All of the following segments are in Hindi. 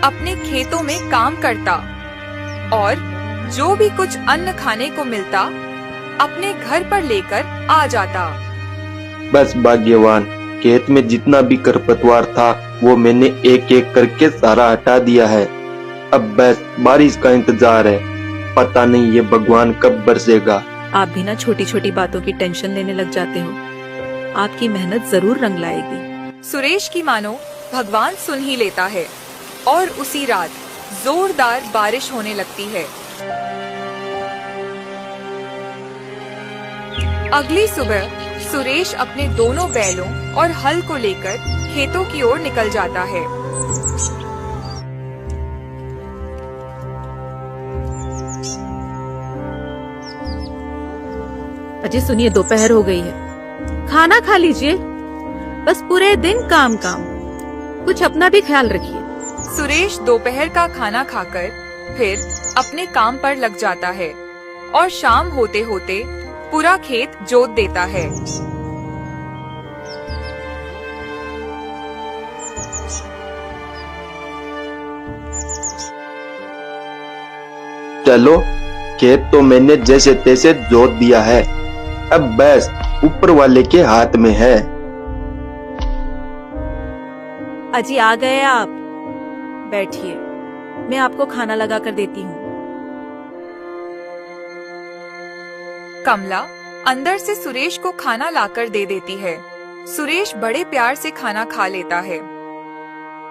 अपने खेतों में काम करता और जो भी कुछ अन्न खाने को मिलता अपने घर पर लेकर आ जाता। बस भाग्यवान, खेत में जितना भी खरपतवार था वो मैंने एक एक करके सारा हटा दिया है। अब बस बारिश का इंतजार है, पता नहीं ये भगवान कब बरसेगा। आप भी ना छोटी छोटी बातों की टेंशन लेने लग जाते हो। आपकी मेहनत जरूर रंग लाएगी। सुरेश की मानो भगवान सुन ही लेता है और उसी रात जोरदार बारिश होने लगती है। अगली सुबह सुरेश अपने दोनों बैलों और हल को लेकर खेतों की ओर निकल जाता है। अजय सुनिए, दोपहर हो गई है, खाना खा लीजिए। बस पूरे दिन काम काम, कुछ अपना भी ख्याल रखिए। सुरेश दोपहर का खाना खाकर फिर अपने काम पर लग जाता है और शाम होते होते पूरा खेत जोत देता है। चलो, खेत तो मैंने जैसे तैसे जोत दिया है, अब बस ऊपर वाले के हाथ में है। अजी आ गए आप, बैठिए, मैं आपको खाना लगा कर देती हूँ। कमला अंदर से सुरेश को खाना लाकर दे देती है। सुरेश बड़े प्यार से खाना खा लेता है।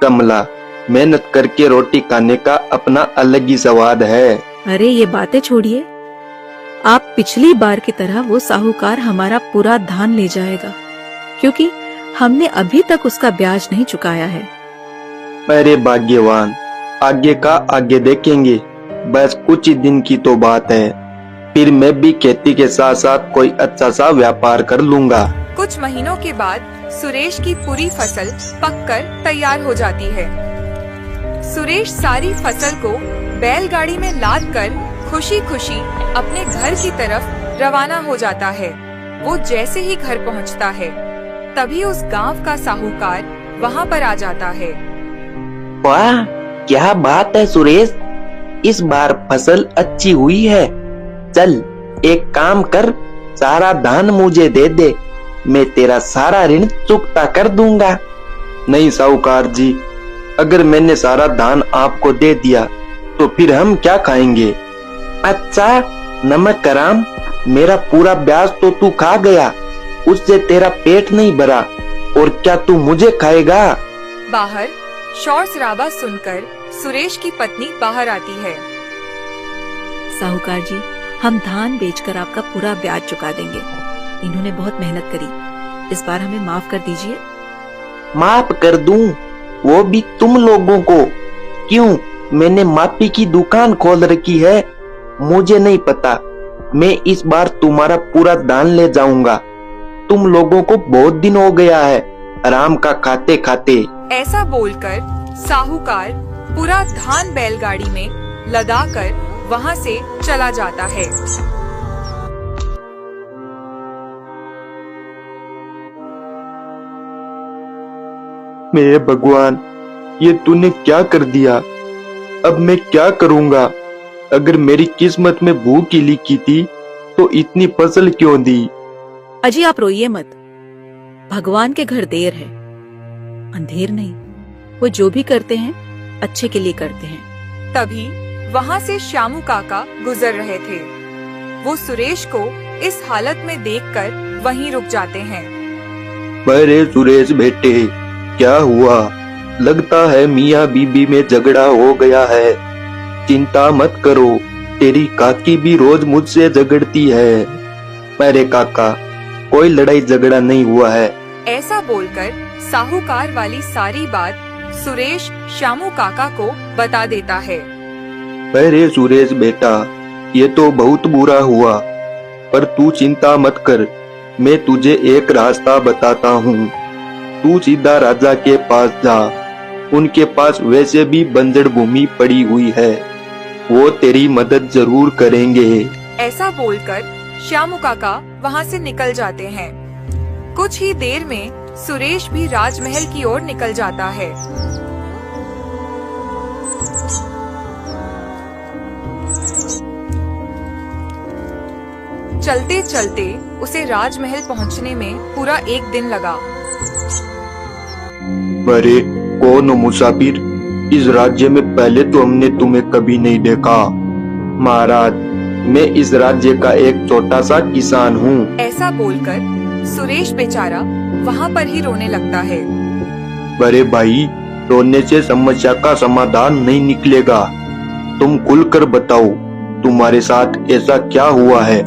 कमला, मेहनत करके रोटी खाने का अपना अलग ही स्वाद है। अरे ये बातें छोड़िए, आप पिछली बार की तरह वो साहूकार हमारा पूरा धान ले जाएगा, क्योंकि हमने अभी तक उसका ब्याज नहीं चुकाया है। अरे भाग्यवान, आगे का आगे देखेंगे, बस कुछ ही दिन की तो बात है, फिर मैं भी खेती के साथ साथ कोई अच्छा सा व्यापार कर लूंगा। कुछ महीनों के बाद सुरेश की पूरी फसल पककर तैयार हो जाती है। सुरेश सारी फसल को बैलगाड़ी में लादकर खुशी खुशी अपने घर की तरफ रवाना हो जाता है। वो जैसे ही घर पहुंचता है, तभी उस गांव का साहूकार वहां पर आ जाता है। वाह, क्या बात है सुरेश, इस बार फसल अच्छी हुई है। चल एक काम कर, सारा धान मुझे दे दे, मैं तेरा सारा ऋण चुकता कर दूंगा। नहीं साहूकार जी, अगर मैंने सारा धान आपको दे दिया तो फिर हम क्या खाएंगे? अच्छा नमक कराम, मेरा पूरा ब्याज तो तू खा गया, उससे तेरा पेट नहीं भरा, और क्या तू मुझे खाएगा? बाहर शोर शराबा सुनकर सुरेश की पत्नी बाहर आती है। साहूकार जी, हम धान बेचकर आपका पूरा ब्याज चुका देंगे। इन्होंने बहुत मेहनत करी, इस बार हमें माफ कर दीजिए। माफ कर दूं, वो भी तुम लोगों को? क्यों, मैंने माफी की दुकान खोल रखी है? मुझे नहीं पता, मैं इस बार तुम्हारा पूरा धान ले जाऊंगा। तुम लोगों को बहुत दिन हो गया है आराम का खाते खाते। ऐसा बोलकर साहूकार पूरा धान बैलगाड़ी में लदाकर वहां से चला जाता है। मेरे भगवान, ये तूने क्या कर दिया? अब मैं क्या करूंगा? अगर मेरी किस्मत में भूख ही लिखी थी तो इतनी फसल क्यों दी? अजी आप रोइए मत, भगवान के घर देर है, अंधेर नहीं। वो जो भी करते हैं अच्छे के लिए करते हैं। तभी वहाँ से श्यामू काका गुजर रहे थे। वो सुरेश को इस हालत में देखकर वहीं रुक जाते हैं। अरे सुरेश बेटे, क्या हुआ? लगता है मियाँ बीबी में झगड़ा हो गया है। चिंता मत करो, तेरी काकी भी रोज मुझसे झगड़ती है। अरे काका, कोई लड़ाई झगड़ा नहीं हुआ है। ऐसा बोलकर साहूकार वाली सारी बात सुरेश श्यामू काका को बता देता है। अरे सुरेश बेटा, ये तो बहुत बुरा हुआ, पर तू चिंता मत कर, मैं तुझे एक रास्ता बताता हूँ। तू सीधा राजा के पास जा, उनके पास वैसे भी बंजर भूमि पड़ी हुई है, वो तेरी मदद जरूर करेंगे। ऐसा बोलकर श्यामू काका वहाँ से निकल जाते हैं। कुछ ही देर में सुरेश भी राजमहल की ओर निकल जाता है। चलते चलते उसे राजमहल पहुंचने में पूरा एक दिन लगा। अरे कौन हो मुसाफिर? इस राज्य में पहले तो हमने तुम्हें कभी नहीं देखा। महाराज, मैं इस राज्य का एक छोटा सा किसान हूँ। ऐसा बोलकर सुरेश बेचारा वहाँ पर ही रोने लगता है। अरे भाई, रोने से समस्या का समाधान नहीं निकलेगा। तुम खुलकर बताओ, तुम्हारे साथ ऐसा क्या हुआ है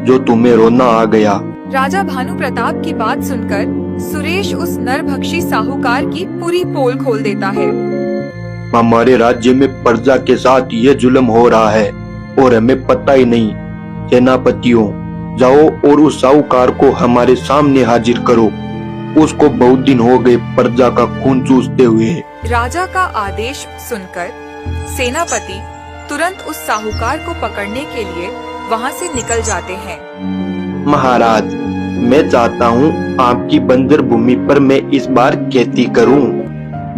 जो तुम्हें रोना आ गया? राजा भानु प्रताप की बात सुनकर सुरेश उस नरभक्षी साहूकार की पूरी पोल खोल देता है। हमारे राज्य में प्रजा के साथ ये जुल्म हो रहा है और हमें पता ही नहीं। सेनापतियों, जाओ और उस साहूकार को हमारे सामने हाजिर करो। उसको बहुत दिन हो गए प्रजा का खून चूसते हुए। राजा का आदेश सुनकर सेनापति तुरंत उस साहूकार को पकड़ने के लिए वहाँ से निकल जाते हैं। महाराज, मैं चाहता हूँ आपकी बंजर भूमि पर मैं इस बार खेती करूँ।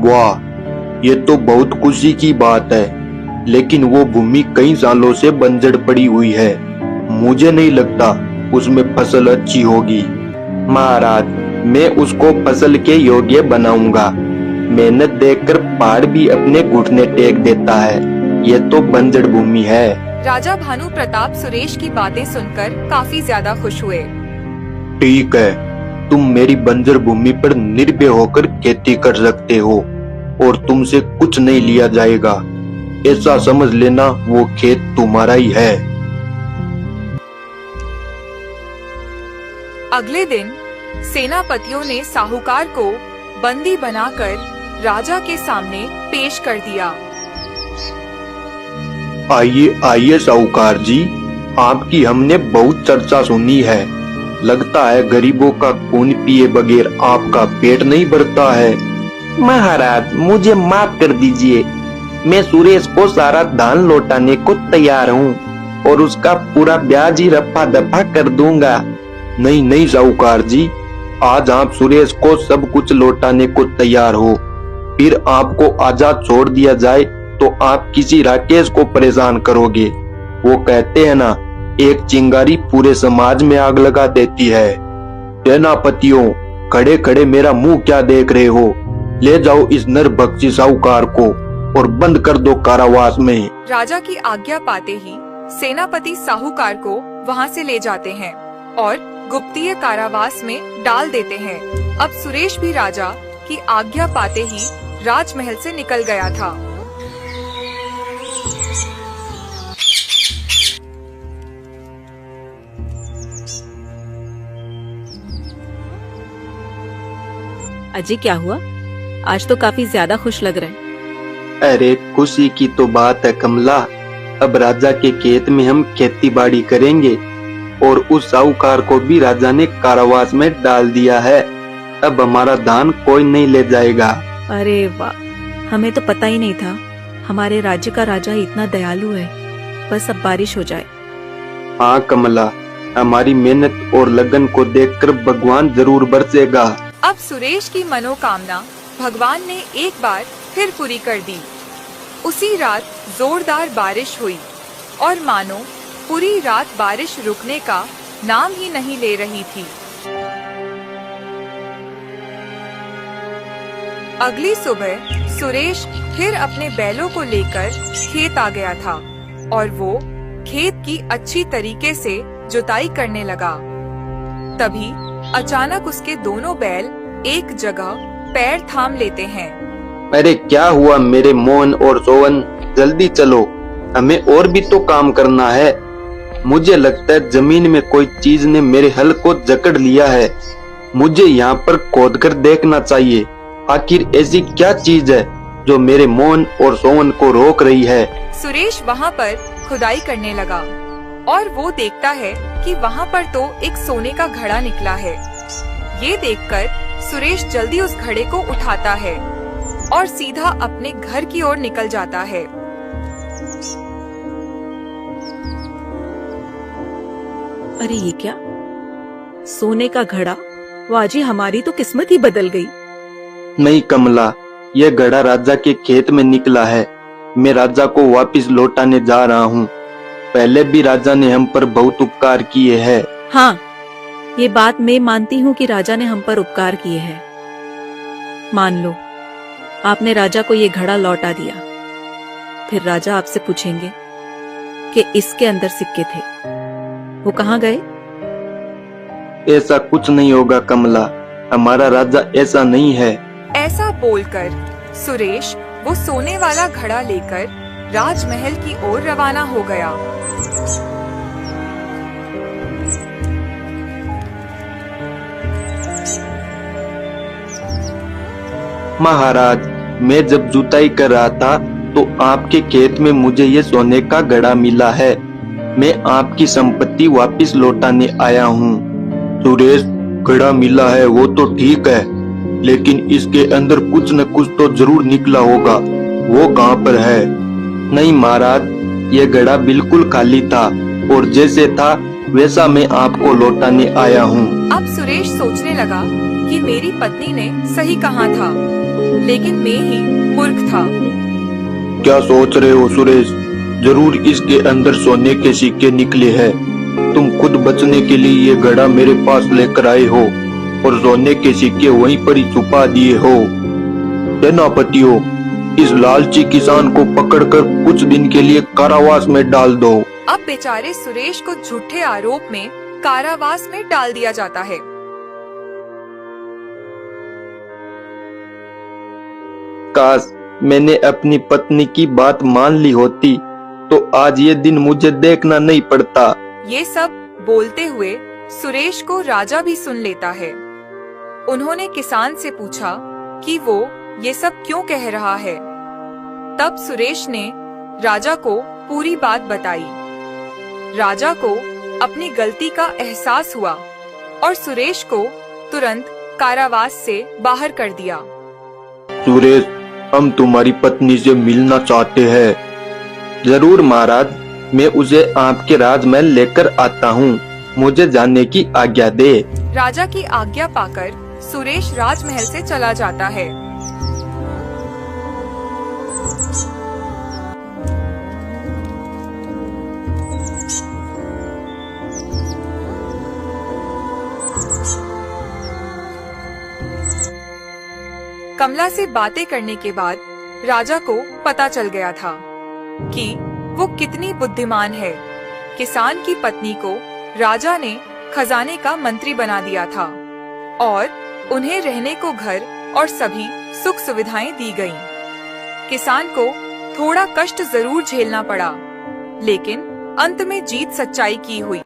वाह, ये तो बहुत खुशी की बात है, लेकिन वो भूमि कई सालों से बंजर पड़ी हुई है। मुझे नहीं लगता उसमें फसल अच्छी होगी। महाराज, मैं उसको फसल के योग्य बनाऊंगा। मेहनत देखकर पहाड़ भी अपने घुटने टेक देता है। ये तो बंजर भूमि है। राजा भानु प्रताप सुरेश की बातें सुनकर काफी ज्यादा खुश हुए। ठीक है, तुम मेरी बंजर भूमि पर निर्भय होकर खेती कर सकते हो और तुमसे कुछ नहीं लिया जाएगा। ऐसा समझ लेना, वो खेत तुम्हारा ही है। अगले दिन सेनापतियों ने साहूकार को बंदी बनाकर राजा के सामने पेश कर दिया। आइए आइए साहूकार जी, आपकी हमने बहुत चर्चा सुनी है। लगता है गरीबों का खून पिए बगैर आपका पेट नहीं भरता है। महाराज, मुझे माफ कर दीजिए। मैं सुरेश को सारा धान लौटाने को तैयार हूँ और उसका पूरा ब्याज ही रफा दफा कर दूंगा। नहीं नहीं साहूकार जी, आज आप सुरेश को सब कुछ लौटाने को तैयार हो, फिर आपको आजाद छोड़ दिया जाए तो आप किसी राकेश को परेशान करोगे। वो कहते हैं ना, एक चिंगारी पूरे समाज में आग लगा देती है। सेनापतियों, खड़े खड़े मेरा मुंह क्या देख रहे हो? ले जाओ इस नरभक्षी साहूकार को और बंद कर दो कारावास में। राजा की आज्ञा पाते ही सेनापति साहूकार को वहाँ से ले जाते हैं और गुप्तीय कारावास में डाल देते हैं। अब सुरेश भी राजा की आज्ञा पाते ही राजमहल से निकल गया था। अजी, क्या हुआ? आज तो काफी ज्यादा खुश लग रहे हैं। अरे खुशी की तो बात है कमला। अब राजा के खेत में हम खेती बाड़ी करेंगे और उस साहूकार को भी राजा ने कारावास में डाल दिया है। अब हमारा धान कोई नहीं ले जाएगा। अरे वाह, हमें तो पता ही नहीं था हमारे राज्य का राजा इतना दयालु है। बस अब बारिश हो जाए। हाँ कमला, हमारी मेहनत और लगन को देखकर भगवान जरूर बरसेगा। अब सुरेश की मनोकामना भगवान ने एक बार फिर पूरी कर दी। उसी रात जोरदार बारिश हुई और मानो पूरी रात बारिश रुकने का नाम ही नहीं ले रही थी। अगली सुबह सुरेश फिर अपने बैलों को लेकर खेत आ गया था और वो खेत की अच्छी तरीके से जुताई करने लगा। तभी अचानक उसके दोनों बैल एक जगह पैर थाम लेते हैं। अरे क्या हुआ मेरे मोहन और सोवन, जल्दी चलो, हमें और भी तो काम करना है। मुझे लगता है जमीन में कोई चीज ने मेरे हल को जकड़ लिया है। मुझे यहाँ पर खोद कर देखना चाहिए। आखिर ऐसी क्या चीज है जो मेरे मोहन और सोवन को रोक रही है। सुरेश वहाँ पर खुदाई करने लगा और वो देखता है कि वहाँ पर तो एक सोने का घड़ा निकला है। ये देखकर सुरेश जल्दी उस घड़े को उठाता है और सीधा अपने घर की ओर निकल जाता है। अरे ये क्या? सोने का घड़ा? वाह जी, हमारी तो किस्मत ही बदल गई। नहीं कमला, यह घड़ा राजा के खेत में निकला है। मैं राजा को वापस लौटाने जा रहा हूँ। पहले भी राजा ने हम पर बहुत उपकार किए हैं। हाँ, ये बात मैं मानती हूँ कि राजा ने हम पर उपकार किए हैं। मान लो आपने राजा को ये घड़ा लौटा दिया, फिर राजा आपसे पूछेंगे कि इसके अंदर सिक्के थे, वो कहाँ गए? ऐसा कुछ नहीं होगा कमला, हमारा राजा ऐसा नहीं है। ऐसा बोलकर सुरेश वो सोने वाला घड़ा लेकर राजमहल की ओर रवाना हो गया। महाराज, मैं जब जुताई कर रहा था तो आपके खेत में मुझे ये सोने का घड़ा मिला है। मैं आपकी संपत्ति वापस लौटाने आया हूँ। सुरेश, घड़ा मिला है वो तो ठीक है, लेकिन इसके अंदर कुछ न कुछ तो जरूर निकला होगा। वो कहाँ पर है? नहीं महाराज, ये घड़ा बिल्कुल खाली था और जैसे था वैसा मैं आपको लौटाने आया हूँ। अब सुरेश सोचने लगा कि मेरी पत्नी ने सही कहा था, लेकिन मैं ही मूर्ख था। क्या सोच रहे हो सुरेश? जरूर इसके अंदर सोने के सिक्के निकले हैं। तुम खुद बचने के लिए ये घड़ा मेरे पास लेकर आए हो और सोने के सिक्के वहीं पर ही छुपा दिए हो। सेनापतियों, इस लालची किसान को पकड़कर कुछ दिन के लिए कारावास में डाल दो। अब बेचारे सुरेश को झूठे आरोप में कारावास में डाल दिया जाता है। काश मैंने अपनी पत्नी की बात मान ली होती तो आज ये दिन मुझे देखना नहीं पड़ता। ये सब बोलते हुए सुरेश को राजा भी सुन लेता है। उन्होंने किसान से पूछा कि वो ये सब क्यों कह रहा है। तब सुरेश ने राजा को पूरी बात बताई। राजा को अपनी गलती का एहसास हुआ और सुरेश को तुरंत कारावास से बाहर कर दिया। सुरेश, हम तुम्हारी पत्नी से मिलना चाहते हैं। जरूर महाराज, मैं उसे आपके राजमहल लेकर आता हूँ। मुझे जाने की आज्ञा दे। राजा की आज्ञा पाकर सुरेश राजमहल से चला जाता है। कमला से बातें करने के बाद राजा को पता चल गया था कि वो कितनी बुद्धिमान है। किसान की पत्नी को राजा ने खजाने का मंत्री बना दिया था और उन्हें रहने को घर और सभी सुख सुविधाएं दी गईं। किसान को थोड़ा कष्ट जरूर झेलना पड़ा, लेकिन अंत में जीत सच्चाई की हुई।